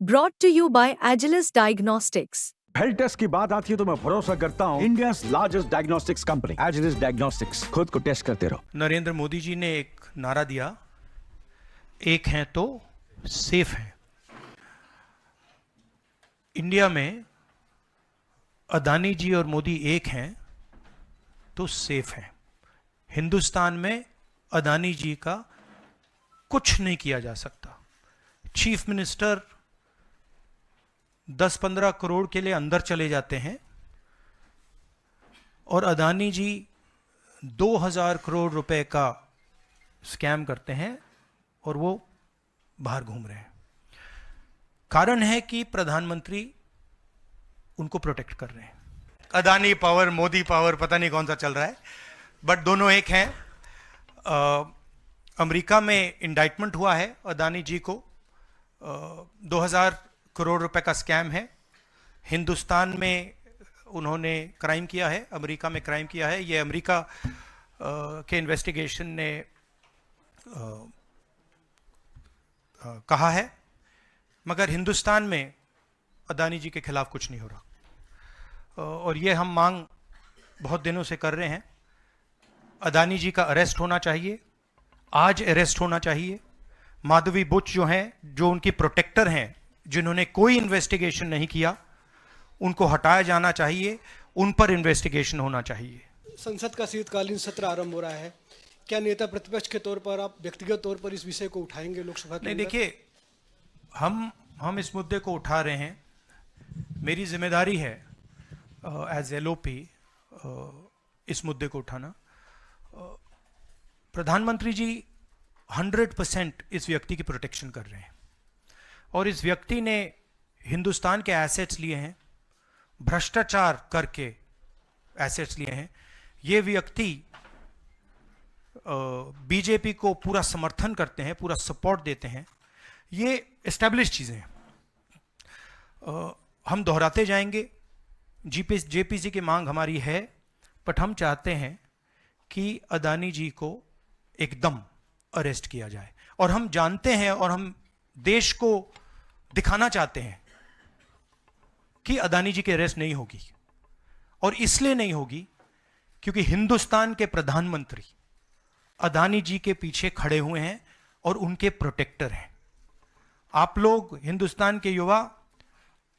Brought to you by Agilus Diagnostics. Health test की बात आती है तो मैं भरोसा करता हूँ India largest diagnostics company Agilus diagnostics. खुद को टेस्ट करते रहो। नरेंद्र मोदी जी ने एक नारा दिया, एक हैं तो सेफ हैं। इंडिया में अदानी जी और मोदी एक हैं तो सेफ हैं। हिंदुस्तान में अदानी जी का कुछ नहीं किया जा सकता। चीफ मिनिस्टर 10-15 करोड़ के लिए अंदर चले जाते हैं और अदानी जी 2000 करोड़ रुपए का स्कैम करते हैं और वो बाहर घूम रहे हैं। कारण है कि प्रधानमंत्री उनको प्रोटेक्ट कर रहे हैं। अदानी पावर, मोदी पावर, पता नहीं कौन सा चल रहा है, बट दोनों एक हैं। अमेरिका में इंडाइटमेंट हुआ है अदानी जी को। 2000 करोड़ रुपए का स्कैम है। हिंदुस्तान में उन्होंने क्राइम किया है, अमेरिका में क्राइम किया है। ये अमेरिका के इन्वेस्टिगेशन ने कहा है, मगर हिंदुस्तान में अदानी जी के खिलाफ कुछ नहीं हो रहा। और ये हम मांग बहुत दिनों से कर रहे हैं। अदानी जी का अरेस्ट होना चाहिए, आज अरेस्ट होना चाहिए। माधवी बुच जो हैं, जो उनकी प्रोटेक्टर हैं, जिन्होंने कोई इन्वेस्टिगेशन नहीं किया, उनको हटाया जाना चाहिए, उन पर इन्वेस्टिगेशन होना चाहिए। संसद का शीतकालीन सत्र आरंभ हो रहा है, क्या नेता प्रतिपक्ष के तौर पर आप व्यक्तिगत तौर पर इस विषय को उठाएंगे लोकसभा के? नहीं, देखिए, हम इस मुद्दे को उठा रहे हैं। मेरी जिम्मेदारी है एज एलओपी इस मुद्दे को उठाना। प्रधानमंत्री जी 100% इस व्यक्ति की प्रोटेक्शन कर रहे हैं और इस व्यक्ति ने हिंदुस्तान के एसेट्स लिए हैं, भ्रष्टाचार करके एसेट्स लिए हैं। ये व्यक्ति बीजेपी को पूरा समर्थन करते हैं, पूरा सपोर्ट देते हैं। ये एस्टैब्लिश चीज़ें हैं। हम दोहराते जाएंगे। जेपीसी की मांग हमारी है, बट हम चाहते हैं कि अदानी जी को एकदम अरेस्ट किया जाए। और हम जानते हैं और हम देश को दिखाना चाहते हैं कि अदानी जी की अरेस्ट नहीं होगी। और इसलिए नहीं होगी क्योंकि हिंदुस्तान के प्रधानमंत्री अदानी जी के पीछे खड़े हुए हैं और उनके प्रोटेक्टर हैं। आप लोग, हिंदुस्तान के युवा,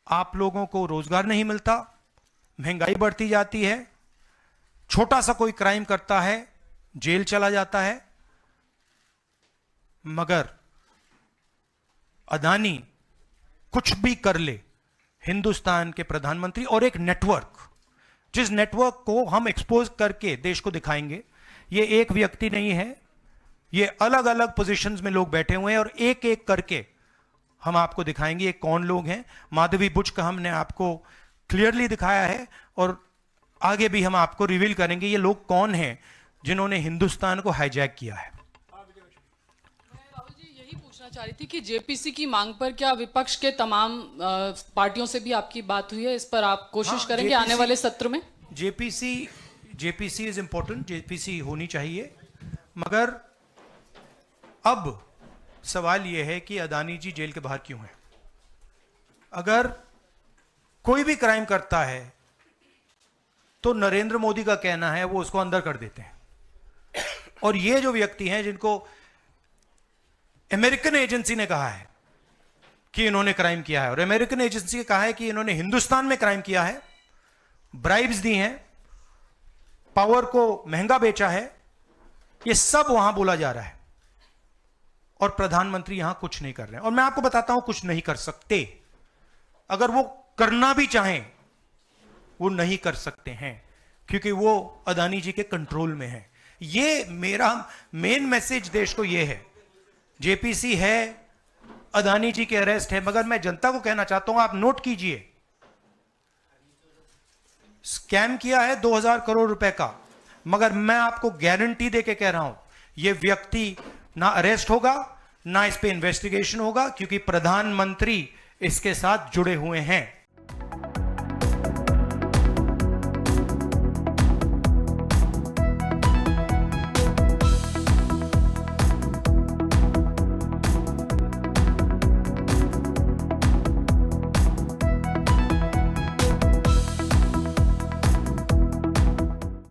आप लोगों को रोजगार नहीं मिलता, महंगाई बढ़ती जाती है, छोटा सा कोई क्राइम करता है, जेल चला जाता है, मगर अदानी कुछ भी कर ले, हिंदुस्तान के प्रधानमंत्री और एक नेटवर्क, जिस नेटवर्क को हम एक्सपोज करके देश को दिखाएंगे। ये एक व्यक्ति नहीं है, ये अलग अलग पोजीशंस में लोग बैठे हुए हैं और एक एक करके हम आपको दिखाएंगे ये कौन लोग हैं। माधवी बुच का हमने आपको क्लियरली दिखाया है और आगे भी हम आपको रिवील करेंगे ये लोग कौन हैं जिन्होंने हिंदुस्तान को हाईजैक किया है। राहुल जी, यही पूछना चाह रही थी कि जेपीसी की मांग पर क्या विपक्ष के तमाम पार्टियों से भी आपकी बात हुई है? इस पर आप कोशिश करेंगे आने वाले सत्र में? जेपीसी इज इंपॉर्टेंट, जेपीसी होनी चाहिए, मगर अब सवाल यह है कि अदानी जी जेल के बाहर क्यों हैं? अगर कोई भी क्राइम करता है तो नरेंद्र मोदी का कहना है वो उसको अंदर कर देते हैं। और ये जो व्यक्ति हैं जिनको अमेरिकन एजेंसी ने कहा है कि इन्होंने क्राइम किया है, और अमेरिकन एजेंसी ने कहा है कि इन्होंने हिंदुस्तान में क्राइम किया है, ब्राइब्स दी हैं, पावर को महंगा बेचा है, ये सब वहां बोला जा रहा है और प्रधानमंत्री यहां कुछ नहीं कर रहे हैं। और मैं आपको बताता हूं कुछ नहीं कर सकते। अगर वो करना भी चाहें वो नहीं कर सकते हैं क्योंकि वो अदानी जी के कंट्रोल में है। ये मेरा मेन मैसेज देश को ये है। जेपीसी है, अदानी जी के अरेस्ट है, मगर मैं जनता को कहना चाहता हूं, आप नोट कीजिए, स्कैम किया है 2000 करोड़ रुपए का, मगर मैं आपको गारंटी देके कह रहा हूं यह व्यक्ति ना अरेस्ट होगा, ना इस पे इन्वेस्टिगेशन होगा, क्योंकि प्रधानमंत्री इसके साथ जुड़े हुए हैं।